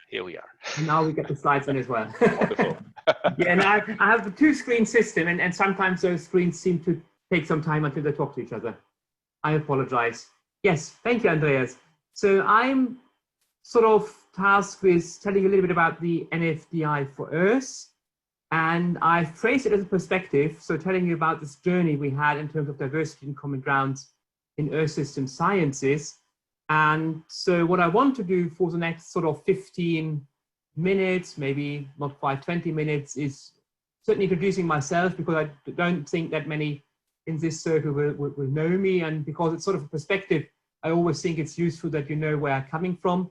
Here we are. And now we get the slides in as well. Wonderful. Yeah, and I have the two-screen system, and sometimes those screens seem to take some time until they talk to each other. I apologize. Yes, thank you, Andreas. So I'm sort of tasked with telling you a little bit about the NFDI4Earth, and I've phrased it as a perspective, so telling you about this journey we had in terms of diversity and common grounds in Earth system sciences. And so what I want to do for the next sort of 15 minutes, maybe not quite 20 minutes, is certainly introducing myself, because I don't think that many in this circle will know me, and because it's sort of a perspective, I always think it's useful that you know where I'm coming from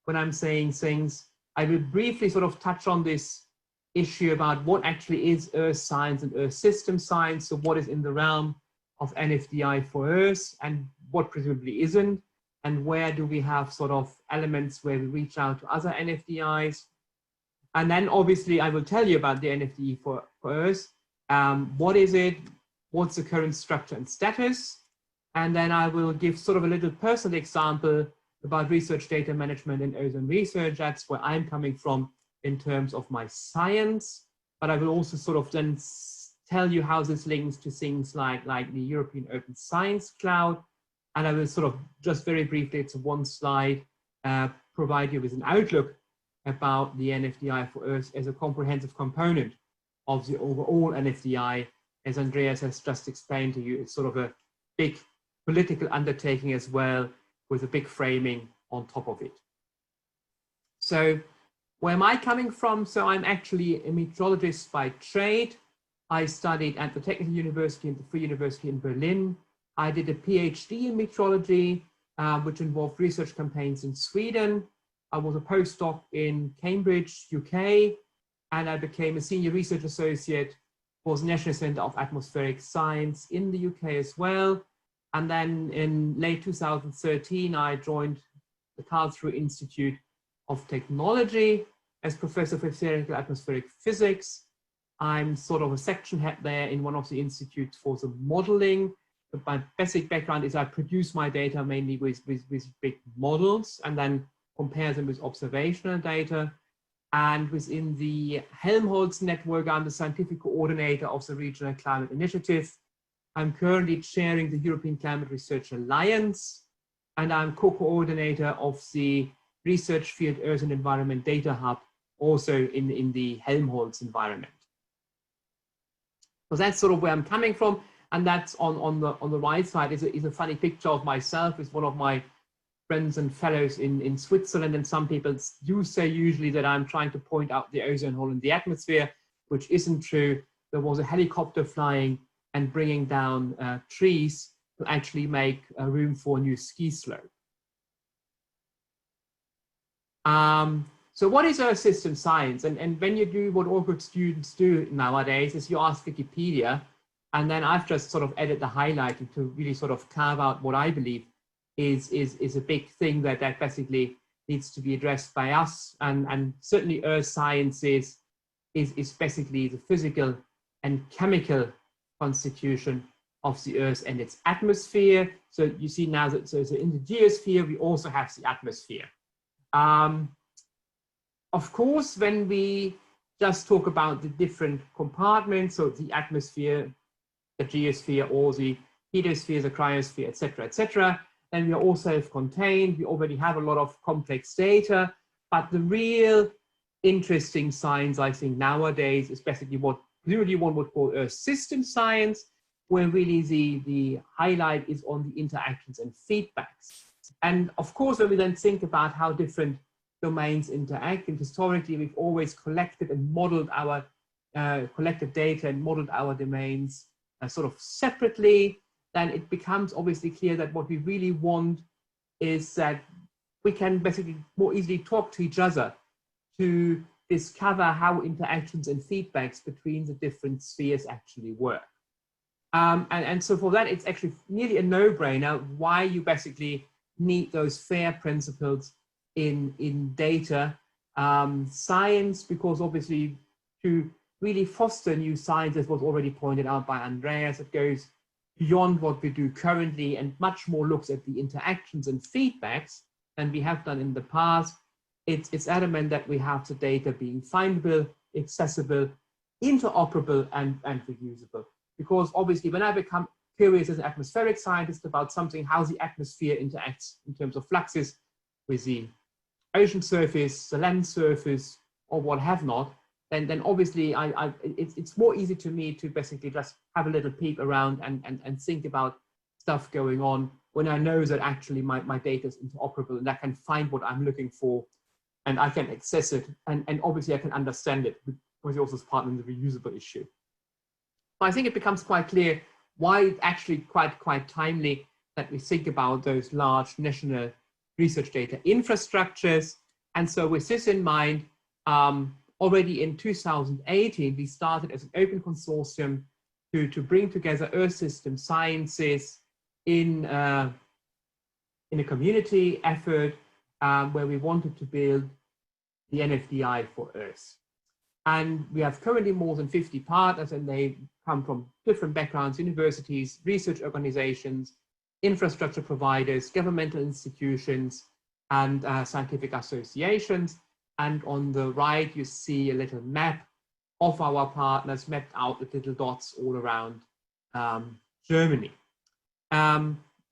when I'm saying things. I will briefly sort of touch on this issue about what actually is Earth science and Earth system science, so what is in the realm of NFDI4Earth and what presumably isn't, and where do we have sort of elements where we reach out to other NFDIs. And then obviously I will tell you about the NFDI4Earth. What is it? What's the current structure and status? And then I will give sort of a little personal example about research data management and ozone research. That's where I'm coming from in terms of my science. But I will also sort of then tell you how this links to things like the European Open Science Cloud. And I will sort of just very briefly, it's one slide, provide you with an outlook about the NFDI4Earth as a comprehensive component of the overall NFDI. As Andreas has just explained to you, it's sort of a big political undertaking as well, with a big framing on top of it. So where am I coming from? So I'm actually a meteorologist by trade. I studied at the Technical University and the Free University in Berlin. I did a PhD in meteorology, which involved research campaigns in Sweden. I was a postdoc in Cambridge, UK, and I became a senior research associate for the National Centre of Atmospheric Science in the UK as well. And then in late 2013, I joined the Karlsruhe Institute of Technology as Professor for Theoretical Atmospheric Physics. I'm sort of a section head there in one of the institutes for the modeling. But my basic background is I produce my data mainly with big models and then compare them with observational data. And within the Helmholtz network, I'm the scientific coordinator of the Regional Climate Initiative. I'm currently chairing the European Climate Research Alliance, and I'm co-coordinator of the Research Field Earth and Environment Data Hub, also in the Helmholtz environment. So that's sort of where I'm coming from. And that's on the right side is a funny picture of myself with one of my friends and fellows in Switzerland. And some people do say usually that I'm trying to point out the ozone hole in the atmosphere, which isn't true. There was a helicopter flying and bringing down trees to actually make room for a new ski slope. So what is Earth system science? And when you do what all good students do nowadays is you ask Wikipedia. And then I've just sort of added the highlighting to really sort of carve out what I believe is a big thing that basically needs to be addressed by us. And certainly Earth sciences is basically the physical and chemical constitution of the Earth and its atmosphere. So you see now that so in the geosphere, we also have the atmosphere. Of course, when we just talk about the different compartments, so the atmosphere, the geosphere, or the hedosphere, the cryosphere, etc., and we are all self-contained. We already have a lot of complex data, but the real interesting science, I think, nowadays is basically what really one would call Earth system science, where really the highlight is on the interactions and feedbacks. And of course, when we then think about how different domains interact, and historically we've always collected and modeled our collected data and modeled our domains sort of separately, then it becomes obviously clear that what we really want is that we can basically more easily talk to each other to discover how interactions and feedbacks between the different spheres actually work. And so for that, it's actually nearly a no-brainer why you basically need those FAIR principles in data science, because obviously to really foster new science, as was already pointed out by Andreas, it goes beyond what we do currently and much more looks at the interactions and feedbacks than we have done in the past. it's adamant that we have the data being findable, accessible, interoperable, and reusable. Because obviously, when I become curious as an atmospheric scientist about something, how the atmosphere interacts in terms of fluxes with the ocean surface, the land surface, or what have not, then obviously it's more easy to me to basically just have a little peek around and think about stuff going on when I know that actually my data is interoperable and I can find what I'm looking for and I can access it, and obviously I can understand it, which also is part of the reusable issue. But I think it becomes quite clear why it's actually quite timely that we think about those large national research data infrastructures. And so with this in mind, already in 2018, we started as an open consortium to bring together Earth system sciences in a community effort where we wanted to build the NFDI4Earth. And we have currently more than 50 partners, and they come from different backgrounds: universities, research organizations, infrastructure providers, governmental institutions, and scientific associations. And on the right, you see a little map of our partners mapped out with little dots all around Germany.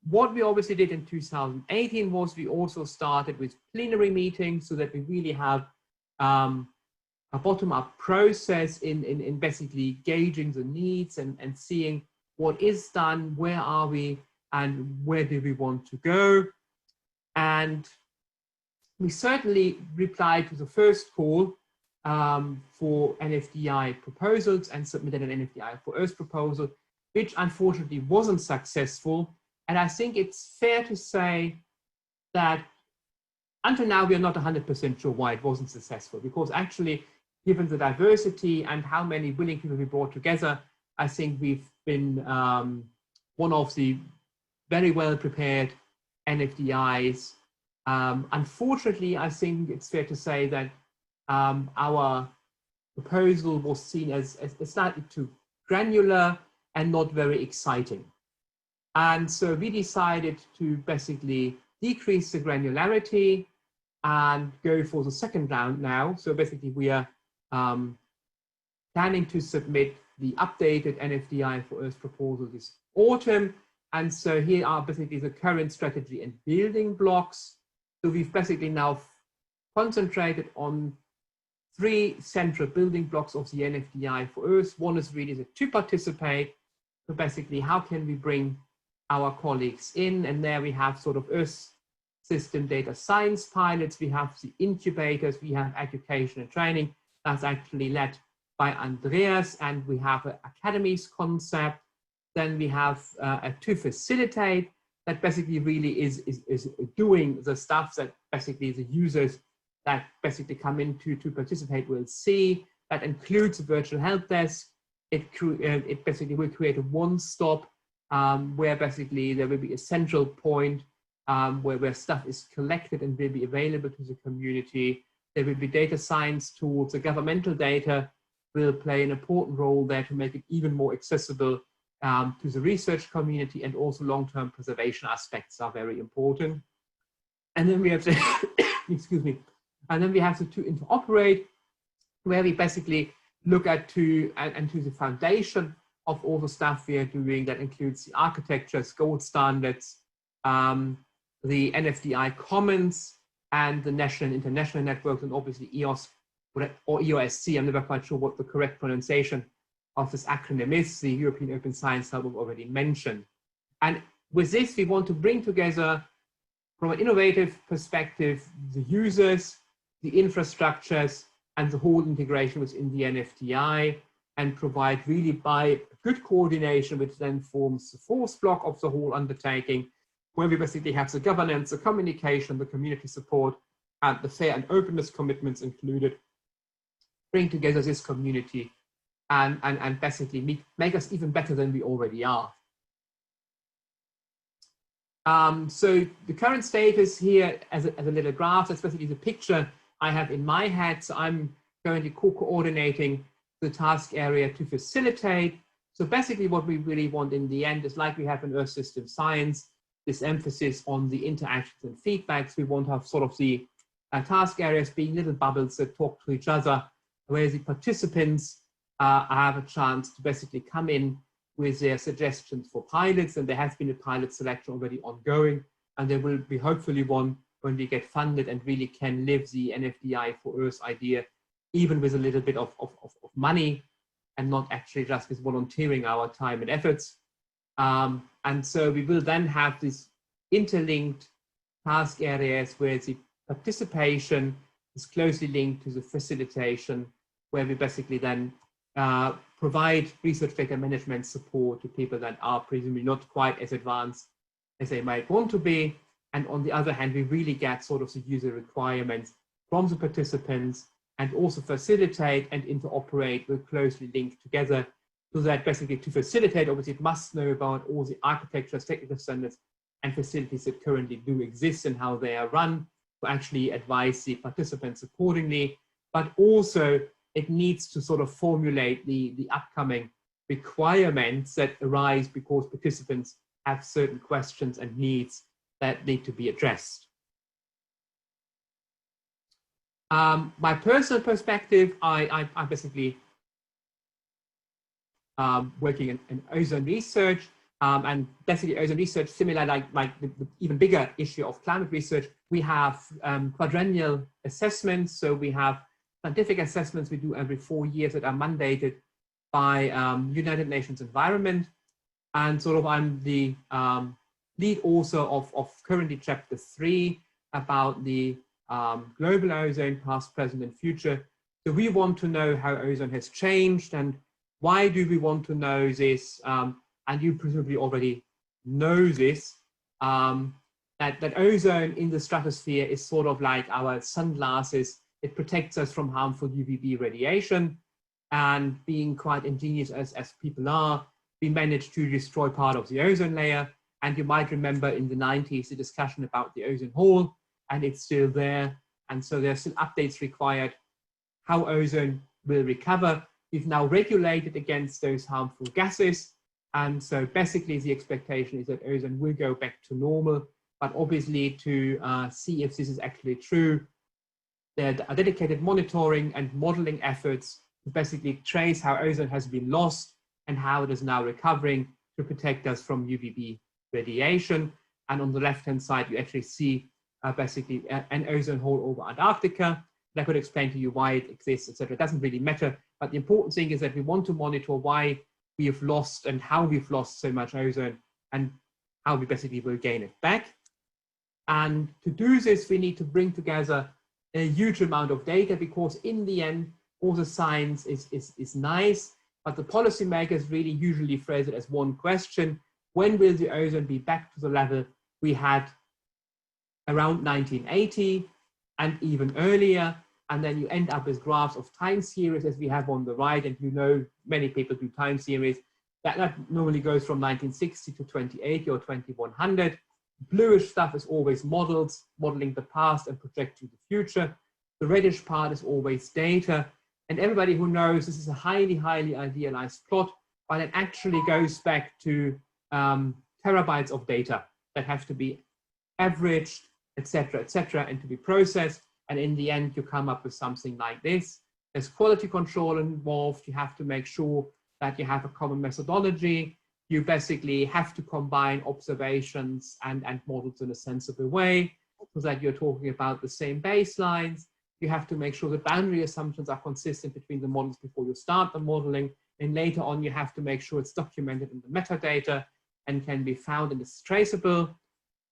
What we obviously did in 2018 was we also started with plenary meetings so that we really have a bottom-up process in basically gauging the needs and seeing what is done, where are we, and where do we want to go. And we certainly replied to the first call for NFDI proposals and submitted an NFDI4Earth proposal, which unfortunately wasn't successful. And I think it's fair to say that until now, we are not 100% sure why it wasn't successful, because actually, given the diversity and how many willing people we brought together, I think we've been one of the very well prepared NFDIs. Unfortunately, I think it's fair to say that our proposal was seen as slightly too granular and not very exciting. And so we decided to basically decrease the granularity and go for the second round now. So basically we are planning to submit the updated NFDI4Earth proposal this autumn. And so here are basically the current strategy and building blocks. So we've basically now concentrated on 3 central building blocks of the NFDI4Earth. One is really to participate. So basically, how can we bring our colleagues in? And there we have sort of Earth system data science pilots. We have the incubators. We have education and training. That's actually led by Andreas. And we have an academies concept. Then we have to facilitate, that basically really is doing the stuff that basically the users that basically come in to participate will see. That includes a virtual help desk. It basically will create a one-stop where basically there will be a central point where stuff is collected and will be available to the community. There will be data science tools. The governmental data will play an important role there to make it even more accessible to the research community, and also long-term preservation aspects are very important. And then we have to, excuse me, and then we have to interoperate, where we basically look at to the foundation of all the stuff we are doing. That includes the architectures, gold standards, the NFDI commons, and the national and international networks, and obviously EOS or EOSC. I'm never quite sure what the correct pronunciation of this acronym is. The European Open Science Hub I've already mentioned. And with this, we want to bring together, from an innovative perspective, the users, the infrastructures, and the whole integration within the NFDI, and provide really by good coordination, which then forms the fourth block of the whole undertaking, where we basically have the governance, the communication, the community support, and the fair and openness commitments included, bring together this community and basically make us even better than we already are. So the current status here as a little graph, that's basically the picture I have in my head. So I'm currently co-coordinating the task area to facilitate. So basically what we really want in the end is, like we have in Earth System Science, this emphasis on the interactions and feedbacks. We want to have sort of the task areas being little bubbles that talk to each other, where the participants have a chance to basically come in with their suggestions for pilots, and there has been a pilot selection already ongoing, and there will be hopefully one when we get funded and really can live the NFDI4Earth idea, even with a little bit of money and not actually just with volunteering our time and efforts. And so we will then have these interlinked task areas where the participation is closely linked to the facilitation, where we basically then provide research data management support to people that are presumably not quite as advanced as they might want to be. And on the other hand, we really get sort of the user requirements from the participants and also facilitate and interoperate with closely linked together, so that basically to facilitate, obviously it must know about all the architectures, technical standards and facilities that currently do exist and how they are run, to actually advise the participants accordingly. But also it needs to sort of formulate the upcoming requirements that arise because participants have certain questions and needs that need to be addressed. My personal perspective, I basically working in ozone research, and basically ozone research, similar like the even bigger issue of climate research, we have quadrennial assessments. So we have scientific assessments we do every 4 years that are mandated by United Nations Environment. And sort of I'm the lead author of currently chapter 3 about the global ozone, past, present, and future. So we want to know how ozone has changed, and why do we want to know this? And you presumably already know this, that ozone in the stratosphere is sort of like our sunglasses. It protects us from harmful UVB radiation, and being quite ingenious as people are, we managed to destroy part of the ozone layer. And you might remember in the 90s, the discussion about the ozone hole, and it's still there. And so there's still updates required, how ozone will recover. We've now regulated against those harmful gases. And so basically the expectation is that ozone will go back to normal, but obviously to see if this is actually true, there are dedicated monitoring and modeling efforts to basically trace how ozone has been lost and how it is now recovering to protect us from UVB radiation. And on the left-hand side, you actually see basically an ozone hole over Antarctica. And I could explain to you why it exists, etc. It doesn't really matter, but the important thing is that we want to monitor why we have lost and how we've lost so much ozone and how we basically will gain it back. And to do this, we need to bring together a huge amount of data, because in the end, all the science is nice, but the policymakers really usually phrase it as one question: when will the ozone be back to the level we had around 1980 and even earlier? And then you end up with graphs of time series as we have on the right, and you know many people do time series. That normally goes from 1960 to 2080 or 2100. Bluish stuff is always models, modeling the past and projecting the future. The reddish part is always data. And everybody who knows this is a highly, highly idealized plot, but it actually goes back to terabytes of data that have to be averaged, etc., and to be processed. And in the end, you come up with something like this. There's quality control involved. You have to make sure that you have a common methodology. You basically have to combine observations and models in a sensible way, so that you're talking about the same baselines. You have to make sure the boundary assumptions are consistent between the models before you start the modeling. And later on, you have to make sure it's documented in the metadata and can be found and is traceable,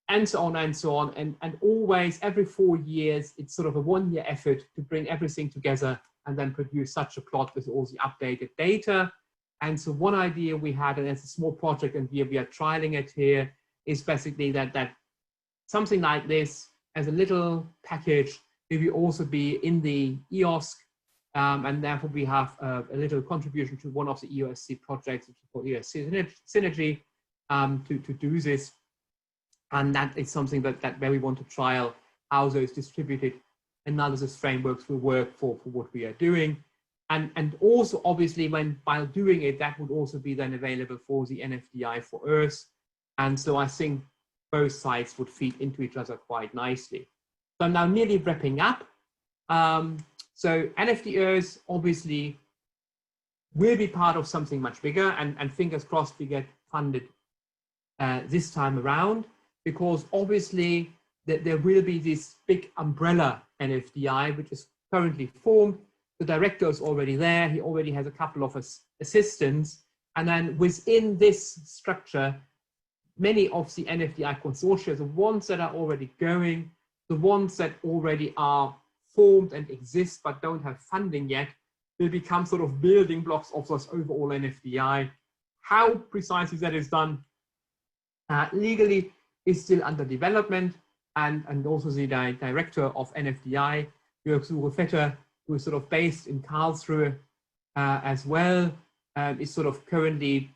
and so on and so on. And always, every 4 years, it's sort of a 1-year effort to bring everything together and then produce such a plot with all the updated data. And so one idea we had, and it's a small project and we are trialing it here, is basically that something like this as a little package will also be in the EOSC, and therefore we have a little contribution to one of the EOSC projects, which is called EOSC Synergy, to do this. And that is something that where we want to trial how those distributed analysis frameworks will work for what we are doing. And also, obviously, while doing it, that would also be then available for the NFDI4Earth. And so I think both sides would feed into each other quite nicely. So I'm now nearly wrapping up. So NFDI4Earth obviously will be part of something much bigger, and fingers crossed we get funded this time around, because obviously there will be this big umbrella NFDI, which is currently formed. The director is already there. He already has a couple of assistants. And then within this structure, many of the NFDI consortia, the ones that are already going, the ones that already are formed and exist but don't have funding yet, will become sort of building blocks of this overall NFDI. How precisely that is done legally is still under development, and also the director of NFDI, Jörg Vetter, who is sort of based in Karlsruhe as well, is sort of currently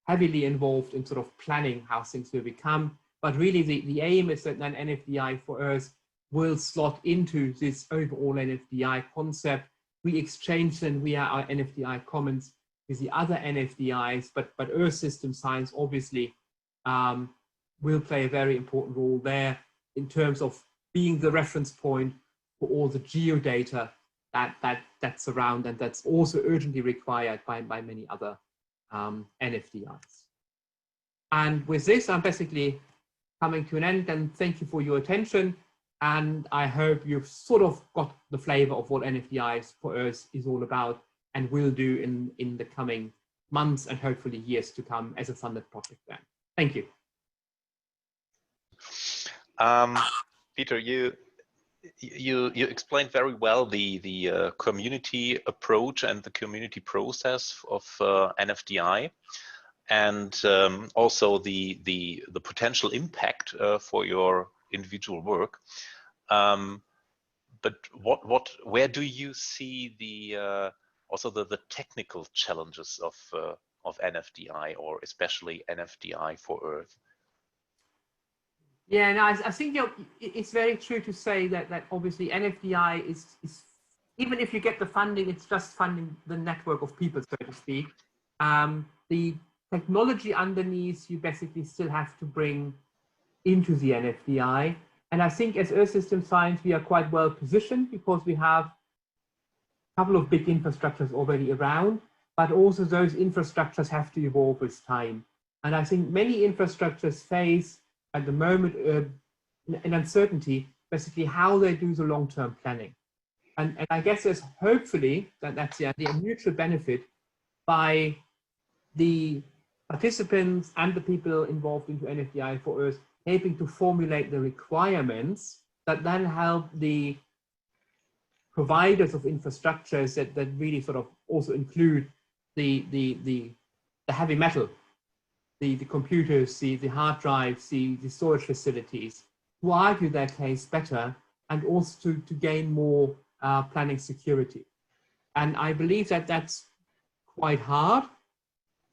heavily involved in sort of planning how things will become. But really the aim is that then NFDI4Earth will slot into this overall NFDI concept. We exchange then via our NFDI commons with the other NFDIs, but Earth system science obviously will play a very important role there in terms of being the reference point for all the geodata that's around, and that's also urgently required by many other NFDIs. And with this, I'm basically coming to an end, and thank you for your attention. And I hope you've sort of got the flavor of what NFDI4Earth is all about and will do in the coming months and hopefully years to come as a funded project then. Thank you. Peter, you explained very well the community approach and the community process of NFDI, and also the potential impact for your individual work. But where do you see the also the technical challenges of NFDI, or especially NFDI4Earth? Yeah, no, I think it's very true to say that obviously NFDI is, even if you get the funding, it's just funding the network of people, so to speak. The technology underneath you basically still have to bring into the NFDI. And I think as Earth System Science, we are quite well positioned because we have a couple of big infrastructures already around, but also those infrastructures have to evolve with time. And I think many infrastructures face at the moment an uncertainty, basically how they do the long-term planning. And I guess there's hopefully that's the idea, a mutual benefit by the participants and the people involved into NFDI4Earth helping to formulate the requirements that then help the providers of infrastructures that really sort of also include the heavy metal, the computers, the hard drives, the storage facilities, to argue their case better and also to gain more planning security. And I believe that that's quite hard,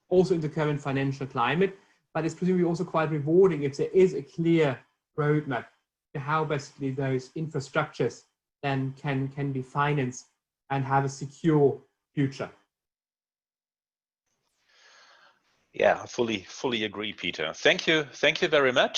also in the current financial climate, but it's presumably also quite rewarding if there is a clear roadmap to how basically those infrastructures then can be financed and have a secure future. Yeah, fully agree, Peter. Thank you very much.